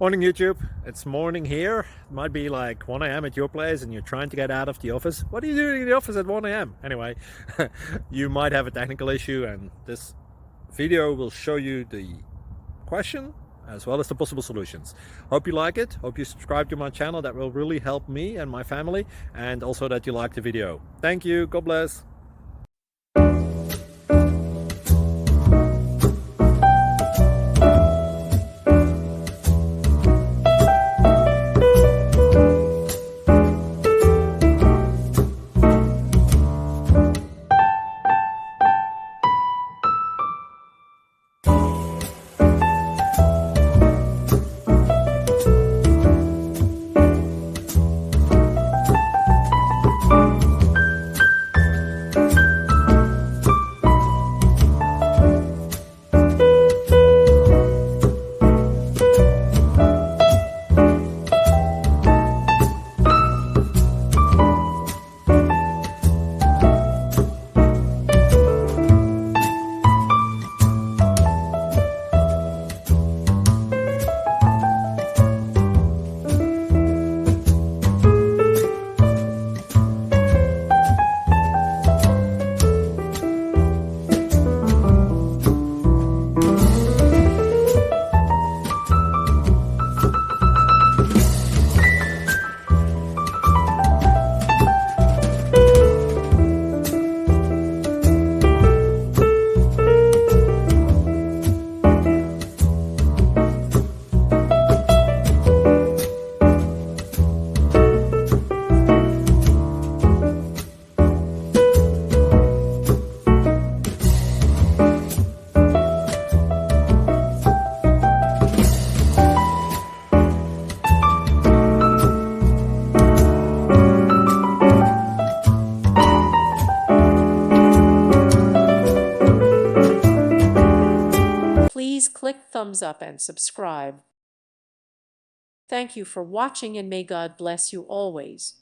Morning YouTube, it's morning here. It might be like 1 a.m. at your place and you're trying to get out of the office. What are you doing in the office at 1 a.m.? Anyway, you might have a technical issue and this video will show you the question as well as the possible solutions. Hope you like it, hope you subscribe to my channel. That will really help me and my family, and also that you like the video. Thank you, God bless. Please click thumbs up and subscribe. Thank you for watching, and may God bless you always.